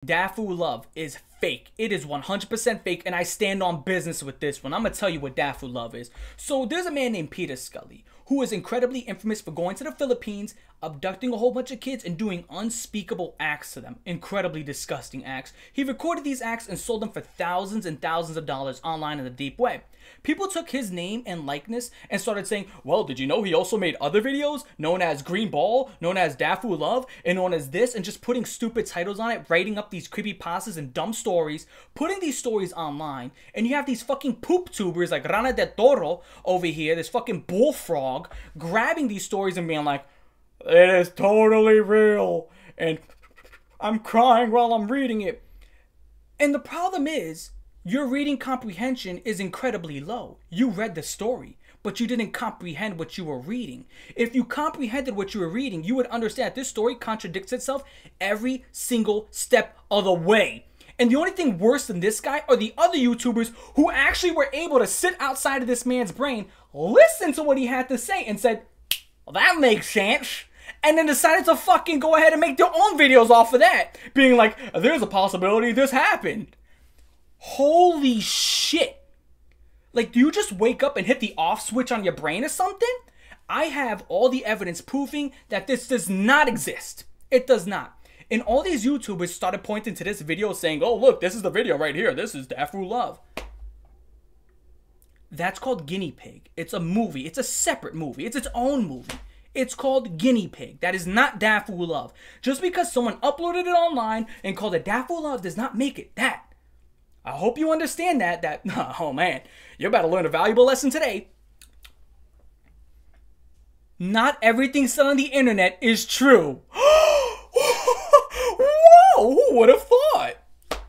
Dafu Love is fake. It is 100% fake, and I stand on business with this one. I'm gonna tell you what Dafu Love is. So there's a man named Peter Scully who is incredibly infamous for going to the Philippines, abducting a whole bunch of kids, and doing unspeakable acts to them. Incredibly disgusting acts. He recorded these acts and sold them for thousands and thousands of dollars online in the deep web. People took his name and likeness and started saying, well, did you know he also made other videos known as Green Ball, known as Dafu Love, and known as this, and just putting stupid titles on it, writing up these creepypastas and dumb stories, putting these stories online, and you have these fucking poop tubers like Rana de Toro over here, this fucking bullfrog, grabbing these stories and being like, it is totally real, and I'm crying while I'm reading it. And the problem is, your reading comprehension is incredibly low. You read the story, but you didn't comprehend what you were reading. If you comprehended what you were reading, you would understand that this story contradicts itself every single step of the way. And the only thing worse than this guy are the other YouTubers who actually were able to sit outside of this man's brain, listen to what he had to say, and said, well, that makes sense. And then decided to fucking go ahead and make their own videos off of that. Being like, there's a possibility this happened. Holy shit. Like, do you just wake up and hit the off switch on your brain or something? I have all the evidence proving that this does not exist. It does not. And all these YouTubers started pointing to this video saying, oh, look, this is the video right here. This is Dafu Love. That's called Guinea Pig. It's a movie. It's a separate movie. It's its own movie. It's called Guinea Pig. That is not Dafu Love. Just because someone uploaded it online and called it Dafu Love does not make it that. I hope you understand that, oh man, you're about to learn a valuable lesson today. Not everything said on the internet is true. Whoa, who would have thought?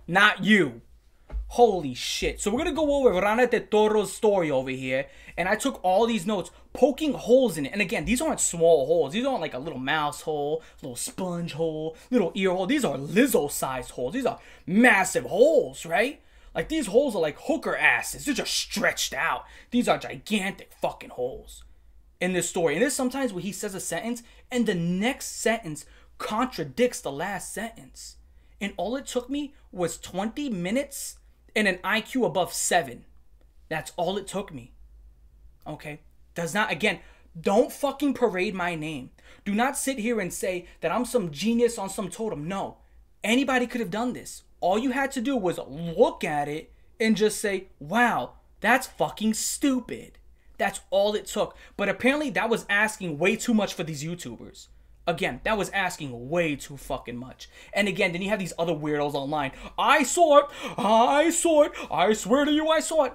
Not you. Holy shit. So we're going to go over Rana de Toro's story over here. And I took all these notes, poking holes in it. And again, these aren't small holes. These aren't like a little mouse hole, little sponge hole, little ear hole. These are Lizzo-sized holes. These are massive holes, right? Like, these holes are like hooker asses. They're just stretched out. These are gigantic fucking holes in this story. And there's sometimes where he says a sentence and the next sentence contradicts the last sentence. And all it took me was 20 minutes and an IQ above 7. That's all it took me. Okay? Does not, again, don't fucking parade my name. Do not sit here and say that I'm some genius on some totem. No. Anybody could have done this. All you had to do was look at it and just say, wow, that's fucking stupid. That's all it took. But apparently that was asking way too much for these YouTubers. Again, that was asking way too fucking much. And again, then you have these other weirdos online. I saw it. I saw it. I swear to you, I saw it.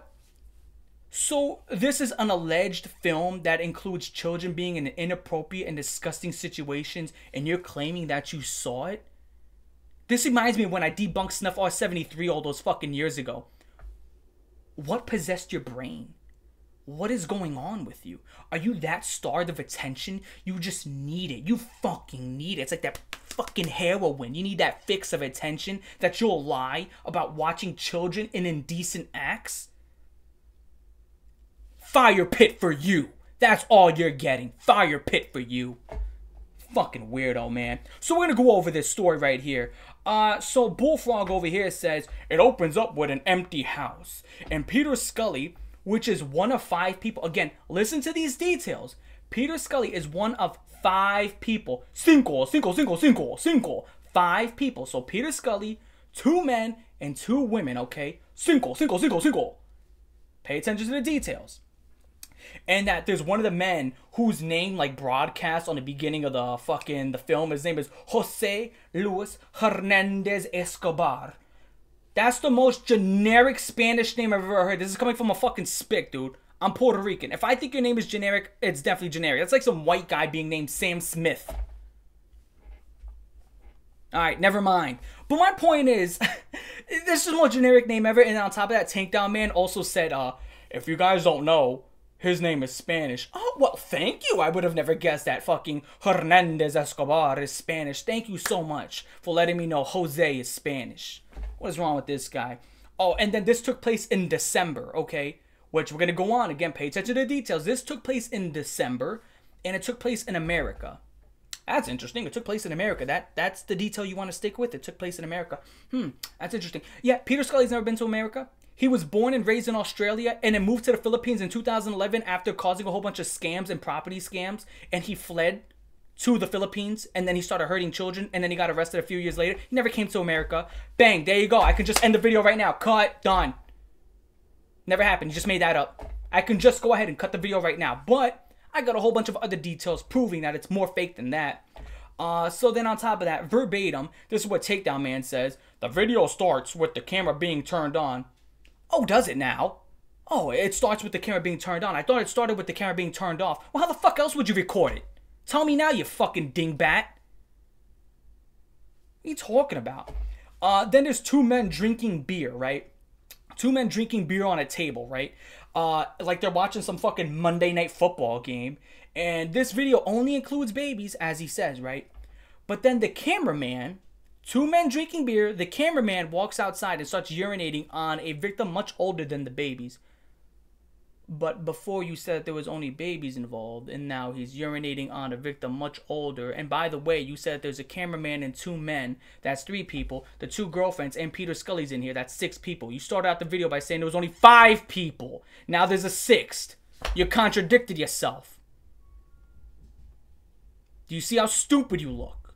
So this is an alleged film that includes children being in inappropriate and disgusting situations, and you're claiming that you saw it? This reminds me of when I debunked Snuff R73 all those fucking years ago. What possessed your brain? What is going on with you? Are you that starved of attention? You just need it. You fucking need it. It's like that fucking heroin. You need that fix of attention that you'll lie about watching children in indecent acts? Fire pit for you. That's all you're getting. Fire pit for you. Fucking weirdo, man. So we're gonna go over this story right here. So Bullfrog over here says, it opens up with an empty house. And Peter Scully, which is one of 5 people. Again, listen to these details. Peter Scully is one of 5 people. 5 people. So Peter Scully, 2 men and 2 women, okay? 5. Pay attention to the details. And that there's one of the men whose name, like, broadcast on the beginning of the film. His name is Jose Luis Hernandez Escobar. That's the most generic Spanish name I've ever heard. This is coming from a fucking spick, dude. I'm Puerto Rican. If I think your name is generic, it's definitely generic. That's like some white guy being named Sam Smith. Alright, never mind. But my point is, this is the most generic name ever. And on top of that, Takedown Man also said, if you guys don't know, his name is Spanish. Oh, well, thank you. I would have never guessed that fucking Hernandez Escobar is Spanish. Thank you so much for letting me know Jose is Spanish. What is wrong with this guy? Oh, and then this took place in December, okay? Which we're going to go on. Again, pay attention to the details. This took place in December, and it took place in America. That's interesting. It took place in America. That's the detail you want to stick with. It took place in America. That's interesting. Yeah, Peter Scully's never been to America. He was born and raised in Australia and then moved to the Philippines in 2011 after causing a whole bunch of scams and property scams. And he fled to the Philippines and then he started hurting children and then he got arrested a few years later. He never came to America. Bang, there you go. I can just end the video right now. Cut, done. Never happened. You just made that up. I can just go ahead and cut the video right now. But I got a whole bunch of other details proving that it's more fake than that. So then on top of that, verbatim, this is what Takedown Man says. The video starts with the camera being turned on. Oh, does it now? Oh, it starts with the camera being turned on. I thought it started with the camera being turned off. Well, how the fuck else would you record it? Tell me now, you fucking dingbat. What are you talking about? Then there's two men drinking beer, right? Two men drinking beer on a table, right? Like they're watching some fucking Monday Night Football game. And this video only includes babies, as he says, right? But then the cameraman, two men drinking beer, the cameraman walks outside and starts urinating on a victim much older than the babies. But before you said there was only babies involved, and now he's urinating on a victim much older. And by the way, you said there's a cameraman and two men. That's 3 people. The 2 girlfriends and Peter Scully's in here. That's 6 people. You started out the video by saying there was only 5 people. Now there's a 6th. You contradicted yourself. Do you see how stupid you look?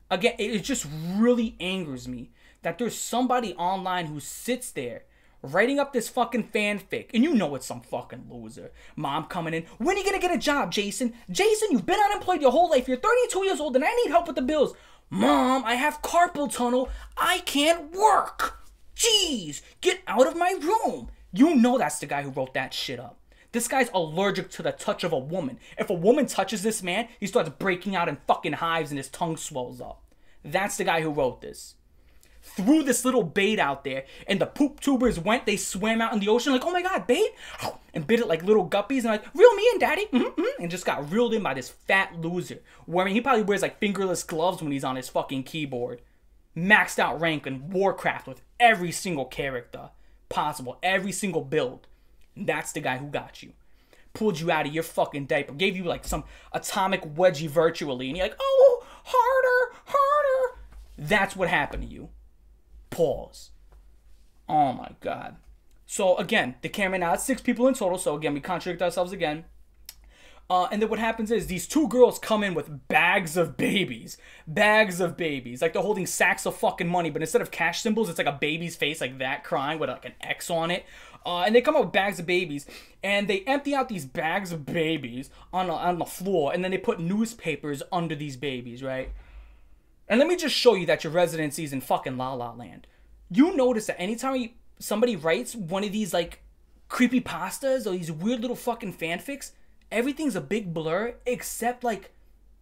Again, it just really angers me that there's somebody online who sits there writing up this fucking fanfic, and you know it's some fucking loser. Mom coming in, when are you gonna get a job, Jason? Jason, you've been unemployed your whole life. You're 32 years old, and I need help with the bills. Mom, I have carpal tunnel. I can't work. Jeez, get out of my room. You know that's the guy who wrote that shit up. This guy's allergic to the touch of a woman. If a woman touches this man, he starts breaking out in fucking hives and his tongue swells up. That's the guy who wrote this. Threw this little bait out there, and the poop tubers went, they swam out in the ocean like, oh my god, bait? And bit it like little guppies, and like, reel me in, daddy, and just got reeled in by this fat loser. He probably wears like fingerless gloves when he's on his fucking keyboard. Maxed out rank in Warcraft with every single character possible, every single build. And that's the guy who got you. Pulled you out of your fucking diaper, gave you like some atomic wedgie virtually, and you're like, oh, harder, harder. That's what happened to you. Pause. Oh my god. So again, the camera now, it's 6 people in total. So again, we contradict ourselves again. And then what happens is these 2 girls come in with bags of babies. Bags of babies. Like they're holding sacks of fucking money, but instead of cash symbols, it's like a baby's face like that crying with like an X on it. And they come up with bags of babies, and they empty out these bags of babies on the floor, and then they put newspapers under these babies, right? And let me just show you that your residency is in fucking La La Land. You notice that anytime somebody writes one of these like creepypastas or these weird little fucking fanfics, everything's a big blur except like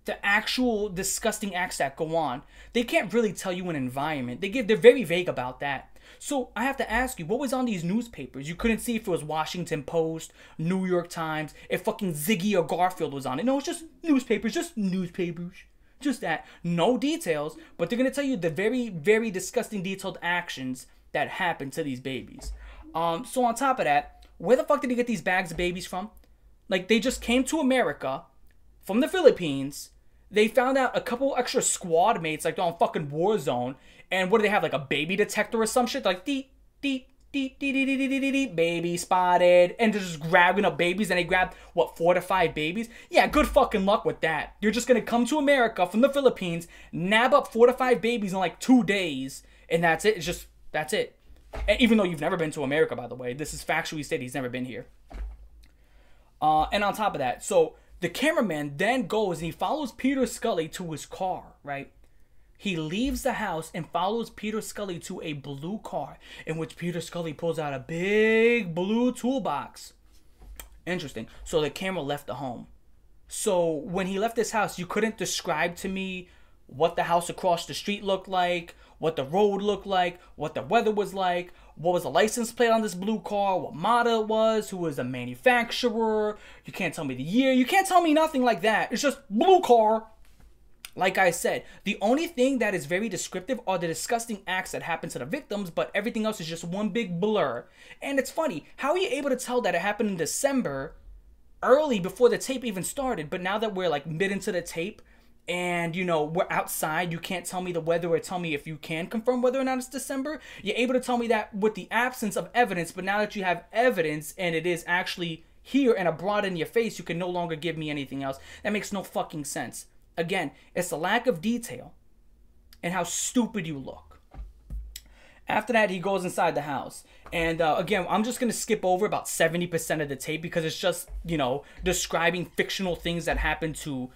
the actual disgusting acts that go on. They can't really tell you an environment. They're very vague about that. So I have to ask you, what was on these newspapers? You couldn't see if it was Washington Post, New York Times, if fucking Ziggy or Garfield was on it. No, it's just newspapers, Just that. No details, but they're going to tell you the very, very disgusting detailed actions that happened to these babies. So on top of that, where the fuck did he get these bags of babies from? Like, they just came to America from the Philippines. They found out a couple extra squad mates, like, they're on fucking Warzone. And what do they have, like a baby detector or some shit? They're like, deep, deep, deep, deep, deep, deep, deep, deep, baby spotted. And they're just grabbing up babies, and they grabbed, what, 4 to 5 babies? Yeah, good fucking luck with that. You're just gonna come to America from the Philippines, nab up 4 to 5 babies in like 2 days, and that's it. It's just, that's it. And even though you've never been to America, by the way, this is factually stated, he's never been here. And on top of that, so the cameraman then goes and he follows Peter Scully to his car, right? He leaves the house and follows Peter Scully to a blue car in which Peter Scully pulls out a big blue toolbox. Interesting. So the camera left the home. So when he left this house, you couldn't describe to me what the house across the street looked like, what the road looked like, what the weather was like, what was the license plate on this blue car, what model it was, who was the manufacturer. You can't tell me the year. You can't tell me nothing like that. It's just blue car. Like I said, the only thing that is very descriptive are the disgusting acts that happen to the victims, but everything else is just one big blur. And it's funny, how are you able to tell that it happened in December, early before the tape even started, but now that we're like mid into the tape, and, you know, we're outside. You can't tell me the weather or tell me if you can confirm whether or not it's December. You're able to tell me that with the absence of evidence, but now that you have evidence and it is actually here and abroad in your face, you can no longer give me anything else. That makes no fucking sense. Again, it's the lack of detail and how stupid you look. After that, he goes inside the house. And again, I'm just going to skip over about 70% of the tape because it's just, you know, describing fictional things that happen to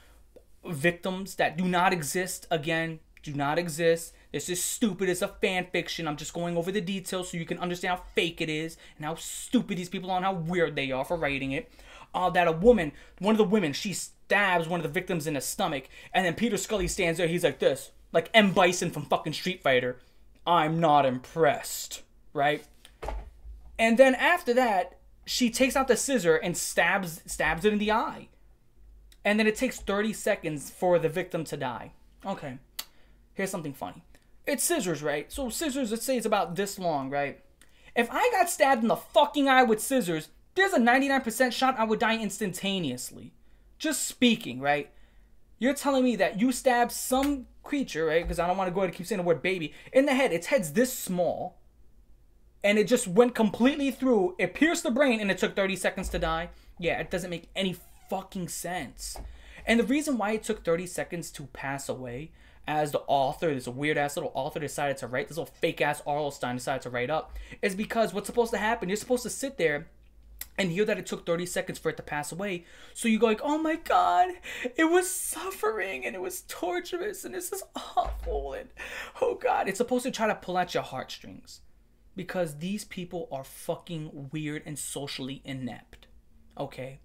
victims that do not exist. Again, do not exist. This is stupid. It's a fan fiction. I'm just going over the details so you can understand how fake it is and how stupid these people are and how weird they are for writing it. That a woman, one of the women, she stabs one of the victims in the stomach, and then Peter Scully stands there. He's like this, like M. Bison from fucking Street Fighter. I'm not impressed, right? And then after that, she takes out the scissor and stabs it in the eye. And then it takes 30 seconds for the victim to die. Okay, here's something funny. It's scissors, right? So scissors, let's say it's about this long, right? If I got stabbed in the fucking eye with scissors, there's a 99% shot I would die instantaneously. Just speaking, right? You're telling me that you stabbed some creature, right? Because I don't want to go ahead and keep saying the word baby. In the head, its head's this small. And it just went completely through. It pierced the brain and it took 30 seconds to die. Yeah, it doesn't make any fucking sense. And the reason why it took 30 seconds to pass away, as the author, this weird ass little author decided to write, this little fake ass Arlstein decided to write up, is because what's supposed to happen, you're supposed to sit there and hear that it took 30 seconds for it to pass away. So you go like, oh my God, it was suffering and it was torturous and this is awful and oh God. It's supposed to try to pull at your heartstrings because these people are fucking weird and socially inept. Okay?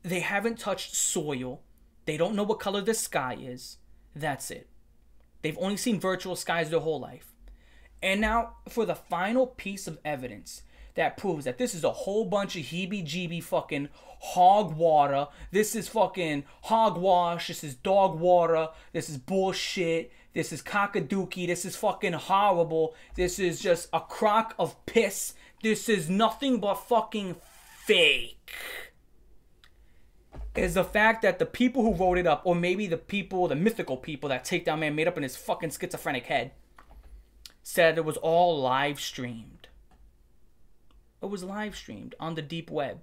They haven't touched soil. They don't know what color the sky is. That's it. They've only seen virtual skies their whole life. And now for the final piece of evidence that proves that this is a whole bunch of heebie-jeebie fucking hog water. This is fucking hogwash. This is dog water. This is bullshit. This is cockadookie. This is fucking horrible. This is just a crock of piss. This is nothing but fucking fake. Is the fact that the people who wrote it up, or maybe the people, the mythical people that Takedown Man made up in his fucking schizophrenic head, said it was all live streamed. It was live streamed on the deep web.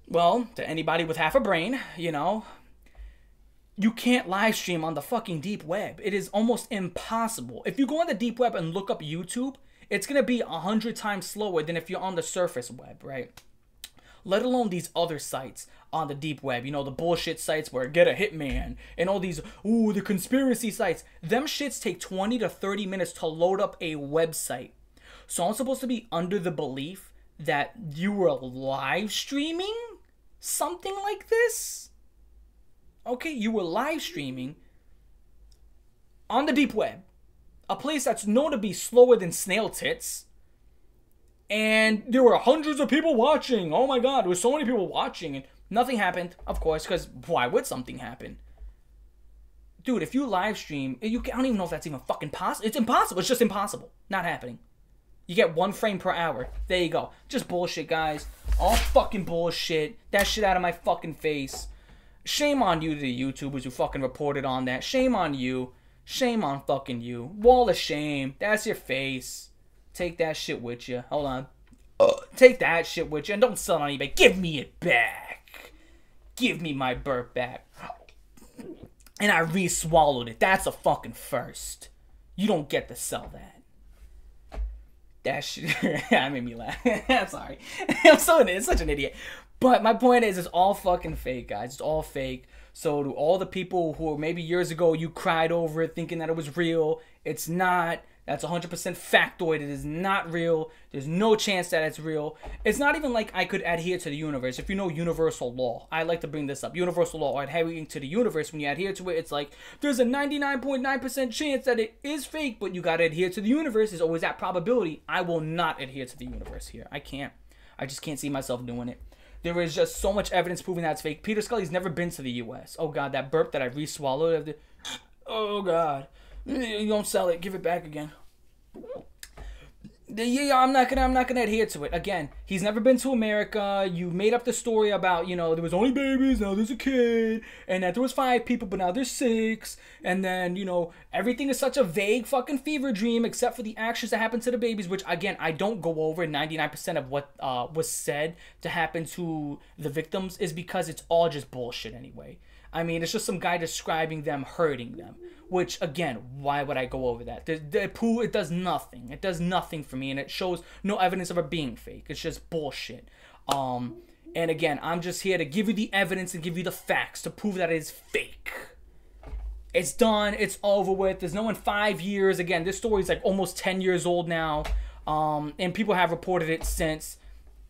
Well, to anybody with half a brain, you know, you can't live stream on the fucking deep web. It is almost impossible. If you go on the deep web and look up YouTube, it's going to be 100 times slower than if you're on the surface web, right? Let alone these other sites on the deep web. You know, the bullshit sites where get a hitman and all these, ooh, the conspiracy sites. Them shits take 20 to 30 minutes to load up a website. So I'm supposed to be under the belief that you were live streaming something like this? Okay, you were live streaming on the deep web. A place that's known to be slower than snail tits. And there were hundreds of people watching. Oh my God, there were so many people watching. And nothing happened, of course, because why would something happen? Dude, if you live stream, I don't even know if that's even fucking possible. It's impossible. It's just impossible. Not happening. You get 1 frame per hour. There you go. Just bullshit, guys. All fucking bullshit. That shit out of my fucking face. Shame on you, the YouTubers who fucking reported on that. Shame on you. Shame on fucking you. Wall of shame. That's your face. Take that shit with you. Hold on. Take that shit with you and don't sell it on eBay. Give me it back. Give me my burp back. And I re-swallowed it. That's a fucking first. You don't get to sell that. That shit, that made me laugh. I'm sorry. I'm such an idiot. But my point is, it's all fucking fake, guys. It's all fake. So to all the people who maybe years ago you cried over it thinking that it was real, it's not. That's 100% factoid. It is not real. There's no chance that it's real. It's not even like I could adhere to the universe. If you know universal law, I like to bring this up. Universal law, or adhering to the universe, when you adhere to it, it's like there's a 99.9% chance that it is fake, but you got to adhere to the universe. There's always that probability. I will not adhere to the universe here. I can't. I just can't see myself doing it. There is just so much evidence proving that it's fake. Peter Scully's never been to the U.S. Oh, God, that burp that I re-swallowed. Oh, God. You don't sell it. Give it back again. Yeah, I'm not gonna adhere to it. Again, he's never been to America. You made up the story about, you know, there was only babies, now there's a kid, and that there was 5 people, but now there's 6, and then, you know, everything is such a vague fucking fever dream except for the actions that happened to the babies, which again I don't go over. 99% of what was said to happen to the victims is because it's all just bullshit anyway. I mean, it's just some guy describing them hurting them. Which, again, why would I go over that? It does nothing. It does nothing for me, and it shows no evidence of it being fake. It's just bullshit. And again, I'm just here to give you the evidence and give you the facts to prove that it is fake. It's done. It's over with. There's no one 5 years. Again, this story is like almost 10 years old now. And people have reported it since.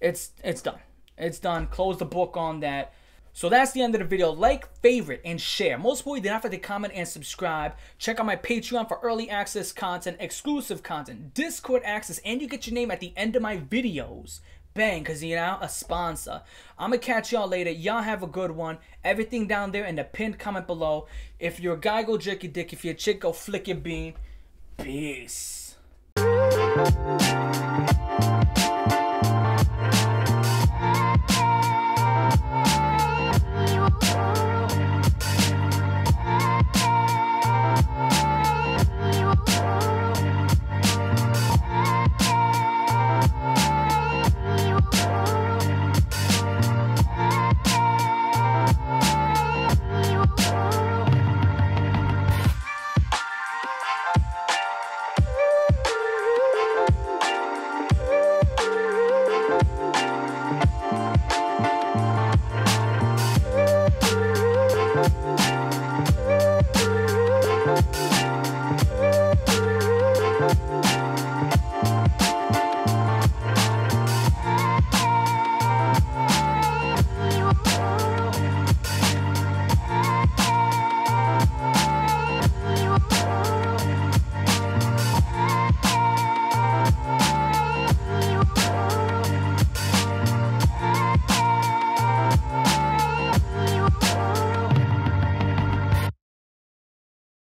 It's done. It's done. Close the book on that. So that's the end of the video. Like, favorite, and share. Most importantly, don't forget to comment and subscribe. Check out my Patreon for early access content, exclusive content, Discord access, and you get your name at the end of my videos. Bang, because you're now a sponsor. I'm going to catch y'all later. Y'all have a good one. Everything down there in the pinned comment below. If you're a guy, go jerk your dick. If you're a chick, go flick your bean. Peace.